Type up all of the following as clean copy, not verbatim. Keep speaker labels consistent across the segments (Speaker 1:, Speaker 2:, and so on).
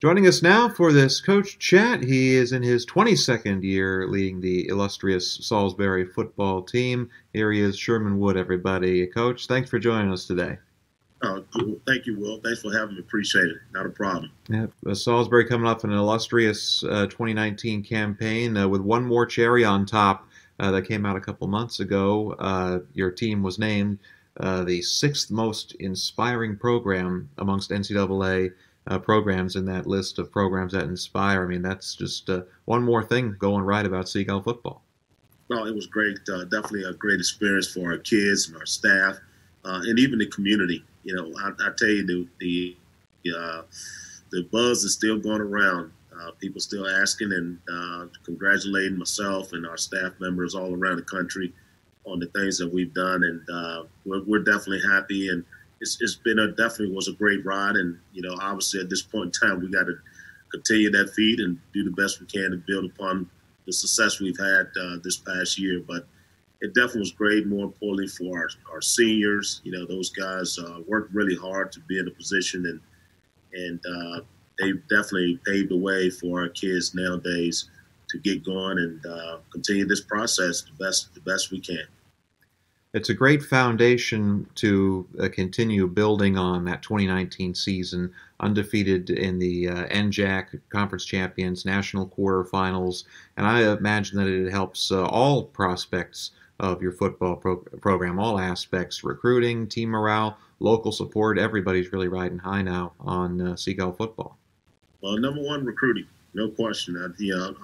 Speaker 1: Joining us now for this coach chat, he is in his 22nd year leading the illustrious Salisbury football team. Here he is, Sherman Wood, everybody. Coach, thanks for joining us today.
Speaker 2: Cool. Thank you, Will. Thanks for having me. Appreciate it. Not a problem.
Speaker 1: Yeah, Salisbury coming off an illustrious 2019 campaign with one more cherry on top that came out a couple months ago. Your team was named the sixth most inspiring program amongst NCAA programs in that list of programs that inspire. I mean, that's just one more thing going right about Seagull football.
Speaker 2: No, it was great. Definitely a great experience for our kids and our staff, and even the community. I tell you, the buzz is still going around. People still asking and congratulating myself and our staff members all around the country on the things that we've done, and we're definitely happy. And it's been definitely was a great ride. And obviously at this point in time, we got to continue that feat and do the best we can to build upon the success we've had this past year. But it definitely was great. More importantly for our seniors, those guys worked really hard to be in a position, and they definitely paved the way for our kids nowadays to get going and continue this process the best we can.
Speaker 1: It's a great foundation to continue building on that 2019 season, undefeated in the NJAC Conference Champions, National Quarterfinals, and I imagine that it helps all prospects of your football program, all aspects, recruiting, team morale, local support. Everybody's really riding high now on Seagull football.
Speaker 2: Well, number one, recruiting, no question.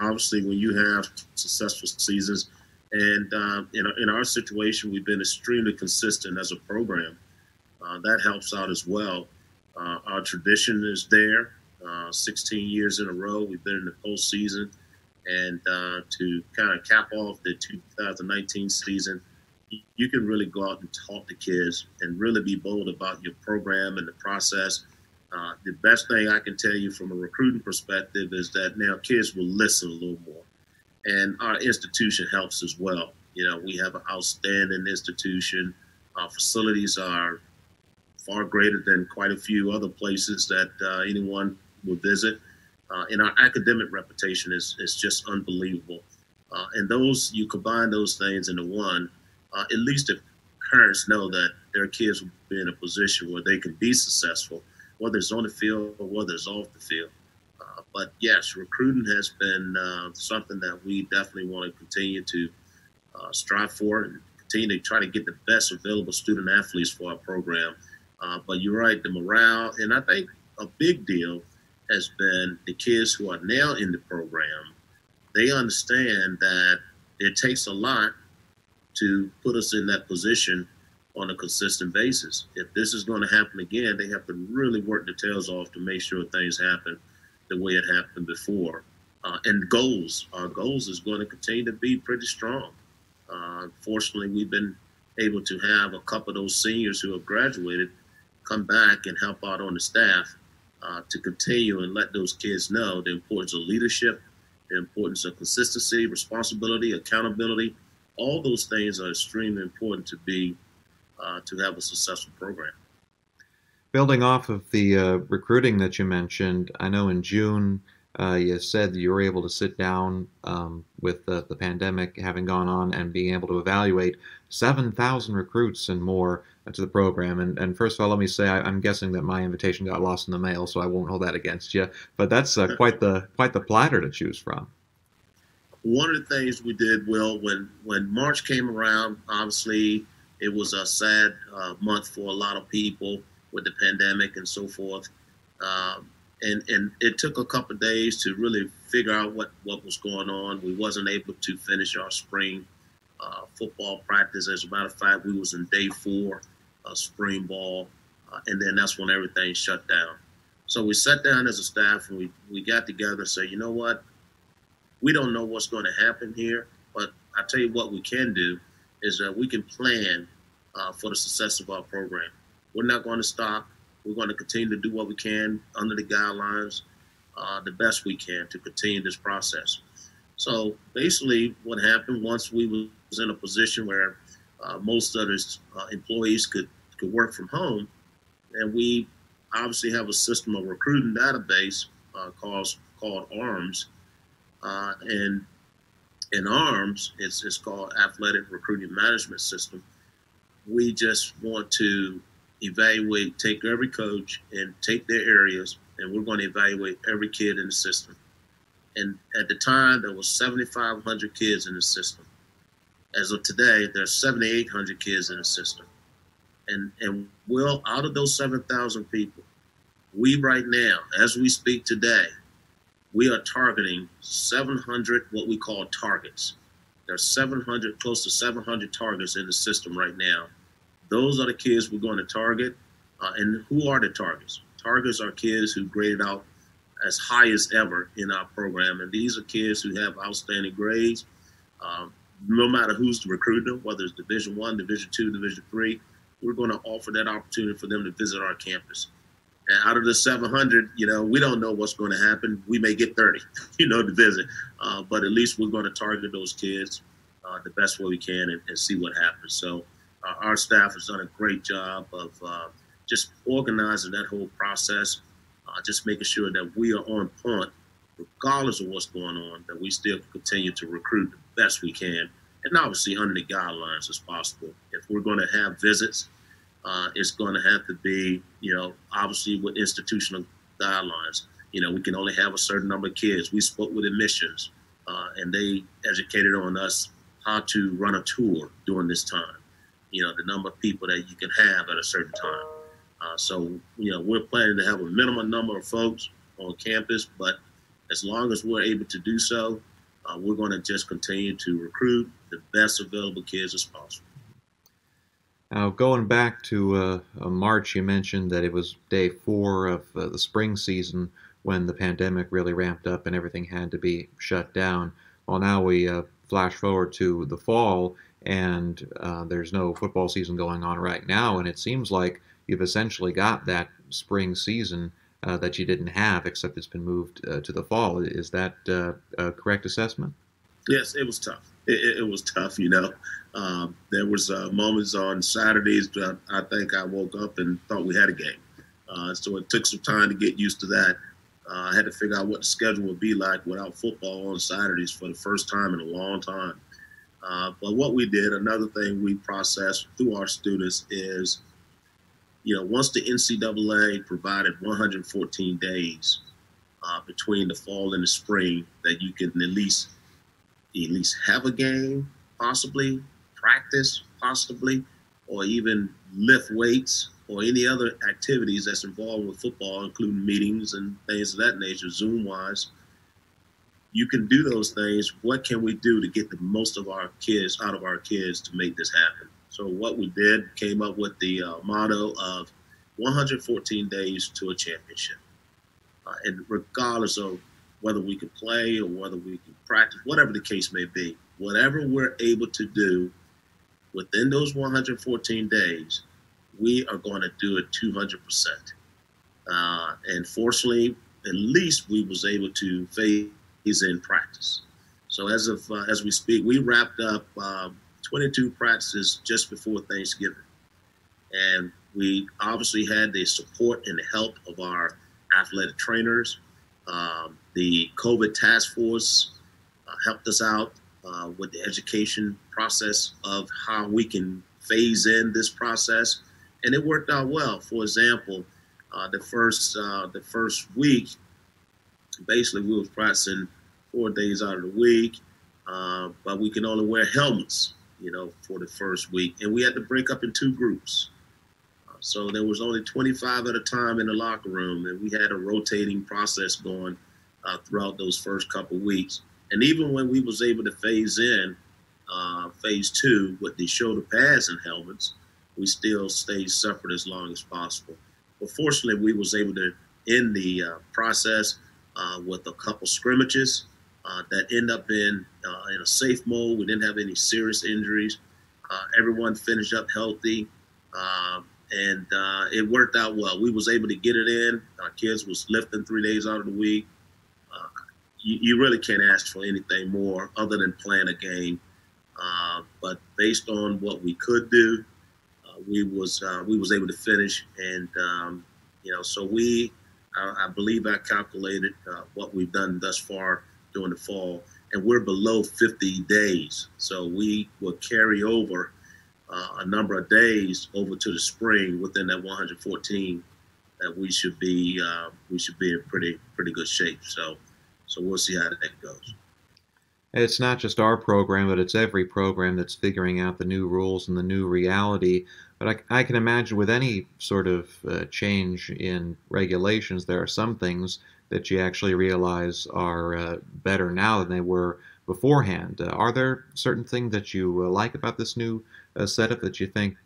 Speaker 2: Obviously, when you have successful seasons, and in our situation, we've been extremely consistent as a program. That helps out as well. Our tradition is there. 16 years in a row, we've been in the postseason. And to kind of cap off the 2019 season, you can really go out and talk to kids and really be bold about your program and the process. The best thing I can tell you from a recruiting perspective is that now kids will listen a little more. And our institution helps as well. We have an outstanding institution. Our facilities are far greater than quite a few other places that anyone will visit. And our academic reputation is just unbelievable. And you combine those things into one, at least the parents know that their kids will be in a position where they can be successful, whether it's on the field or whether it's off the field. But yes, recruiting has been something that we definitely want to continue to strive for and continue to try to get the best available student athletes for our program. But you're right, the morale, and I think a big deal has been the kids who are now in the program. They understand that it takes a lot to put us in that position on a consistent basis. If this is going to happen again, they have to really work their tails off to make sure things happen the way it happened before. And our goals is going to continue to be pretty strong. Fortunately, we've been able to have a couple of those seniors who have graduated come back and help out on the staff to continue and let those kids know the importance of leadership, the importance of consistency, responsibility, accountability. All those things are extremely important to have a successful program.
Speaker 1: Building off of the recruiting that you mentioned, I know in June you said that you were able to sit down with the pandemic having gone on and being able to evaluate 7,000 recruits and more to the program. And first of all, let me say I'm guessing that my invitation got lost in the mail, so I won't hold that against you. But that's quite the platter to choose from.
Speaker 2: One of the things we did, Will, when March came around, obviously it was a sad month for a lot of people with the pandemic and so forth. And it took a couple of days to really figure out what was going on. We wasn't able to finish our spring football practice. As a matter of fact, we was in day 4 of spring ball, and then that's when everything shut down. So we sat down as a staff and we got together and said, you know what? We don't know what's going to happen here, but I tell you what we can do is that we can plan for the success of our program. We're not going to stop. We're going to continue to do what we can under the guidelines, the best we can to continue this process. So basically what happened once we was in a position where most of the employees could work from home, and we obviously have a system of recruiting database called ARMS, and in ARMS, it's called Athletic Recruiting Management System. We just want to evaluate, take every coach and take their areas, and we're going to evaluate every kid in the system. And at the time, there was 7,500 kids in the system. As of today, there's 7,800 kids in the system. And well, out of those 7,000 people, we right now, as we speak today, we are targeting 700 what we call targets. There's 700, close to 700 targets in the system right now. Those are the kids we're going to target. And who are the targets? Targets are kids who graded out as high as ever in our program. And these are kids who have outstanding grades. No matter who's recruiting them, whether it's Division I, Division II, Division III, we're going to offer that opportunity for them to visit our campus. And out of the 700, we don't know what's going to happen. We may get 30, to visit. But at least we're going to target those kids the best way we can and see what happens. So our staff has done a great job of just organizing that whole process, just making sure that we are on point, regardless of what's going on, that we still continue to recruit the best we can, and obviously under the guidelines as possible. If we're going to have visits, it's going to have to be, obviously with institutional guidelines. We can only have a certain number of kids. We spoke with admissions, and they educated on us how to run a tour during this time, the number of people that you can have at a certain time. So, we're planning to have a minimum number of folks on campus, but as long as we're able to do so, we're going to just continue to recruit the best available kids as possible.
Speaker 1: Now, going back to March, you mentioned that it was day 4 of the spring season when the pandemic really ramped up and everything had to be shut down. Well, now we flash forward to the fall, and there's no football season going on right now, and it seems like you've essentially got that spring season that you didn't have, except it's been moved to the fall. Is that a correct assessment?
Speaker 2: Yes, it was tough. It was tough, There was moments on Saturdays that I think I woke up and thought we had a game. So it took some time to get used to that. I had to figure out what the schedule would be like without football on Saturdays for the first time in a long time. But what we did, another thing we processed through our students is, once the NCAA provided 114 days between the fall and the spring that you can at least have a game, possibly practice, possibly, or even lift weights or any other activities that's involved with football, including meetings and things of that nature, Zoom-wise. You can do those things. What can we do to get the most of our kids out of our kids to make this happen? So what we did, came up with the motto of 114 days to a championship. And regardless of whether we could play or whether we could practice, whatever the case may be, whatever we're able to do within those 114 days, we are going to do it 200%. And fortunately, at least we was able to phase in practice. So as we speak, we wrapped up 22 practices just before Thanksgiving. And we obviously had the support and the help of our athletic trainers. The COVID task force helped us out with the education process of how we can phase in this process. And it worked out well. For example, the first week, basically we were practicing 4 days out of the week, but we can only wear helmets, for the first week. And we had to break up in 2 groups. So there was only 25 at a time in the locker room, and we had a rotating process going throughout those first couple weeks. And even when we was able to phase in phase 2 with the shoulder pads and helmets, we still stayed separate as long as possible. But fortunately, we was able to end the process with a couple scrimmages that end up in a safe mode. We didn't have any serious injuries. Everyone finished up healthy. And it worked out well. We was able to get it in. Our kids was lifting 3 days out of the week. You really can't ask for anything more other than playing a game. But based on what we could do, we was able to finish. And so I believe I calculated what we've done thus far during the fall, and we're below 50 days. So we will carry over a number of days over to the spring within that 114. That we should be in pretty good shape. So we'll see how that goes.
Speaker 1: It's not just our program, but it's every program that's figuring out the new rules and the new reality. But I can imagine with any sort of change in regulations, there are some things that you actually realize are better now than they were beforehand. Are there certain things that you like about this new setup that you think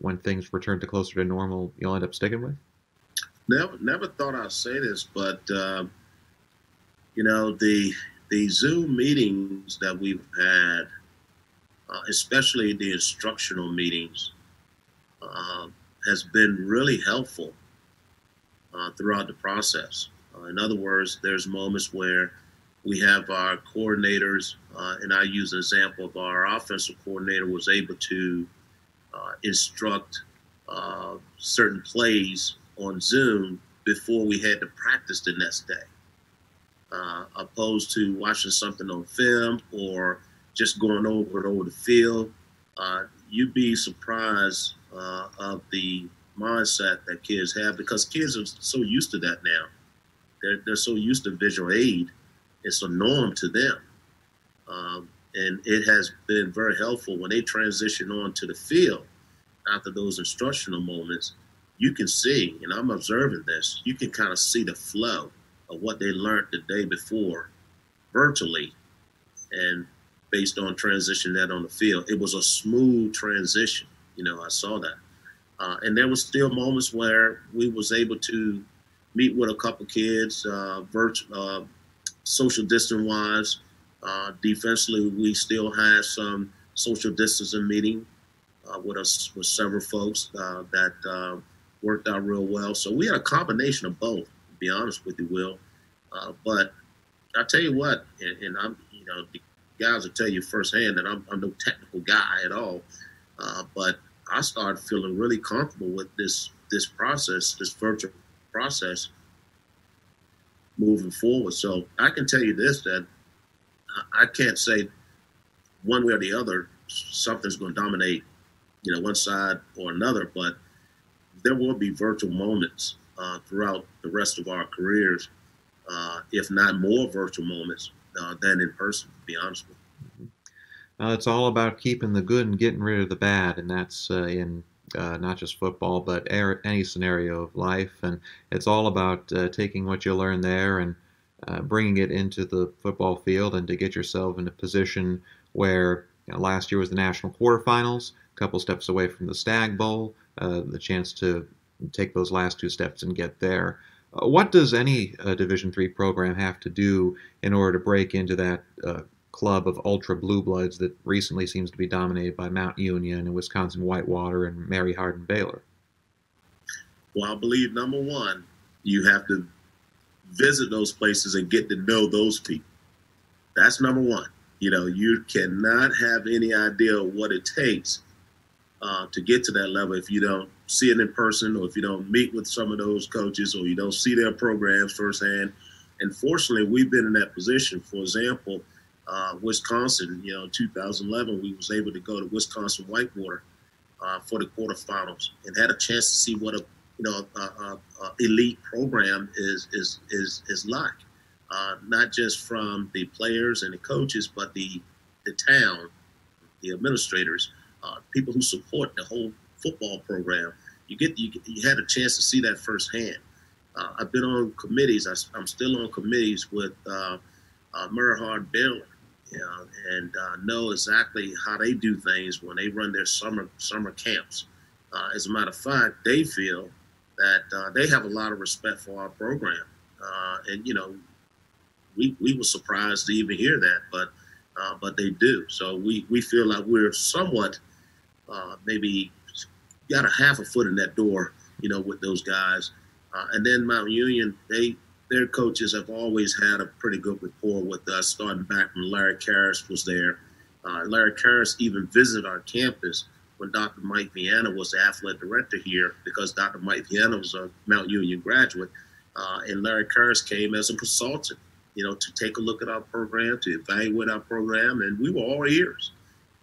Speaker 1: when things return to closer to normal, you'll end up sticking with?
Speaker 2: Never thought I'd say this, but the Zoom meetings that we've had, especially the instructional meetings, has been really helpful throughout the process. In other words, there's moments where we have our coordinators, and I use an example of our offensive coordinator was able to instruct certain plays on Zoom before we had to practice the next day, opposed to watching something on film or just going over it over the field. You'd be surprised of the mindset that kids have, because kids are so used to that now. They're so used to visual aid. It's a norm to them. And it has been very helpful when they transition on to the field after those instructional moments. You can see, and I'm observing this, you can kind of see the flow of what they learned the day before virtually and based on transition that on the field. It was a smooth transition. I saw that. And there was still moments where we was able to meet with a couple kids, social distance wise. Defensively, we still had some social distancing meeting with several folks that worked out real well. So we had a combination of both, to be honest with you, Will. But I tell you what, and I'm, the guys will tell you firsthand that I'm no technical guy at all. But I started feeling really comfortable with this process, this virtual process moving forward. So I can tell you this, that I can't say one way or the other something's going to dominate, one side or another, but there will be virtual moments throughout the rest of our careers, if not more virtual moments than in person, to be honest with you.
Speaker 1: It's all about keeping the good and getting rid of the bad, and that's in not just football, but any scenario of life. And it's all about taking what you learn there and bringing it into the football field, and to get yourself in a position where last year was the national quarterfinals, a couple steps away from the Stag Bowl, the chance to take those last two steps and get there. What does any Division III program have to do in order to break into that club of ultra blue bloods that recently seems to be dominated by Mount Union and Wisconsin Whitewater and Mary Hardin Baylor?
Speaker 2: Well, I believe number one, you have to visit those places and get to know those people. That's number one. You cannot have any idea what it takes to get to that level if you don't see it in person, or if you don't meet with some of those coaches, or you don't see their programs firsthand. And fortunately, we've been in that position. For example, Wisconsin, 2011, we was able to go to Wisconsin Whitewater for the quarterfinals and had a chance to see what a elite program is like. Not just from the players and the coaches, but the town, the administrators, people who support the whole football program. You had a chance to see that firsthand. I've been on committees. I'm still on committees with Mary Hardin Baylor, and know exactly how they do things when they run their summer camps. As a matter of fact, they feel that they have a lot of respect for our program, and we were surprised to even hear that, but they do. So we feel like we're somewhat maybe got a half a foot in that door, with those guys. And then Mount Union, their coaches have always had a pretty good rapport with us, starting back when Larry Karras was there. Larry Karras even visited our campus when Dr. Mike Viana was the athletic director here, because Dr. Mike Viana was a Mount Union graduate. And Larry Karras came as a consultant, to take a look at our program, to evaluate our program, and we were all ears.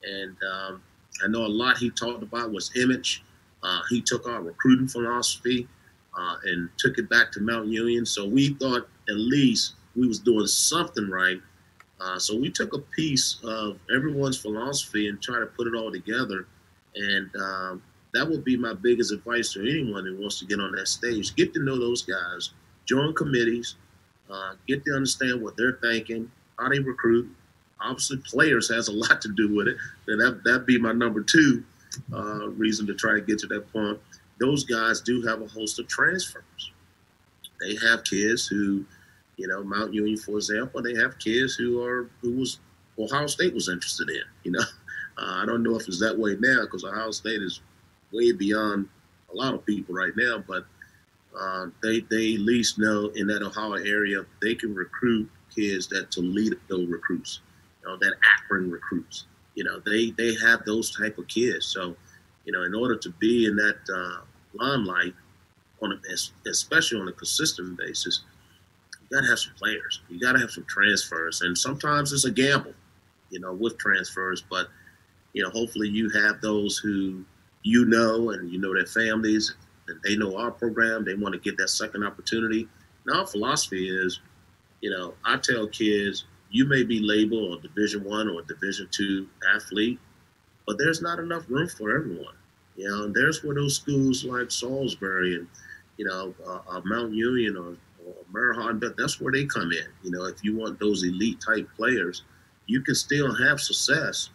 Speaker 2: And I know a lot he talked about was image. He took our recruiting philosophy and took it back to Mount Union. So we thought at least we was doing something right. So we took a piece of everyone's philosophy and tried to put it all together. And that would be my biggest advice to anyone who wants to get on that stage. Get to know those guys, join committees, get to understand what they're thinking, how they recruit. Obviously, players has a lot to do with it. And that'd be my number two reason to try to get to that point. Those guys do have a host of transfers. They have kids who, Mount Union, for example, they have kids who Ohio State was interested in. I don't know if it's that way now because Ohio State is way beyond a lot of people right now, but they at least know in that Ohio area they can recruit kids that Toledo recruits, that Akron recruits. They have those type of kids. So, in order to be in that limelight, especially on a consistent basis, you got to have some players. You got to have some transfers, and sometimes it's a gamble, with transfers. But hopefully you have those who and their families, and they know our program. They want to get that second opportunity. And our philosophy is, I tell kids, you may be labeled a Division I or a Division II athlete, but there's not enough room for everyone. And there's where those schools like Salisbury and Mount Union or Marathon, that's where they come in. If you want those elite type players, you can still have success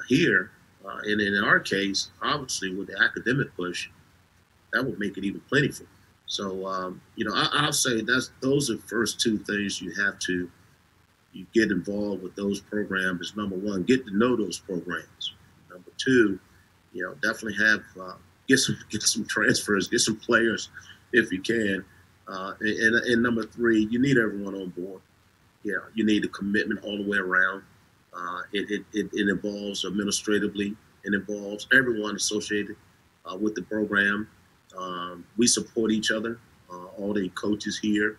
Speaker 2: here. And in our case, obviously with the academic push, that would make it even plentiful. So, I'll say those are the first two things you get involved with those programs. Is number one, get to know those programs. Number two, definitely have get some transfers, get some players if you can. And number three, you need everyone on board. You need a commitment all the way around. It involves administratively. It involves everyone associated with the program. We support each other, all the coaches here,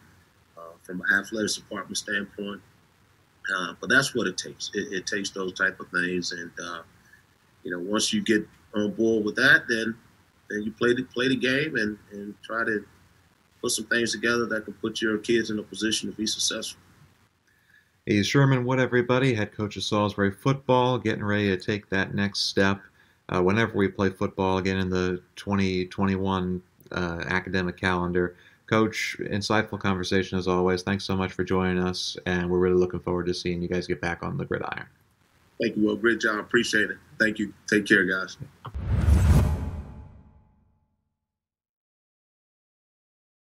Speaker 2: from an athletics department standpoint. But that's what it takes. It takes those type of things, and once you get on board with that, then you play the game and try to put some things together that can put your kids in a position to be successful.
Speaker 1: He's Sherman Wood, everybody, head coach of Salisbury football, getting ready to take that next step. Whenever we play football again in the 2021 academic calendar. Coach, insightful conversation as always. Thanks so much for joining us, and we're really looking forward to seeing you guys get back on the gridiron.
Speaker 2: Thank you, Will. Great job. Appreciate it. Thank you. Take care, guys.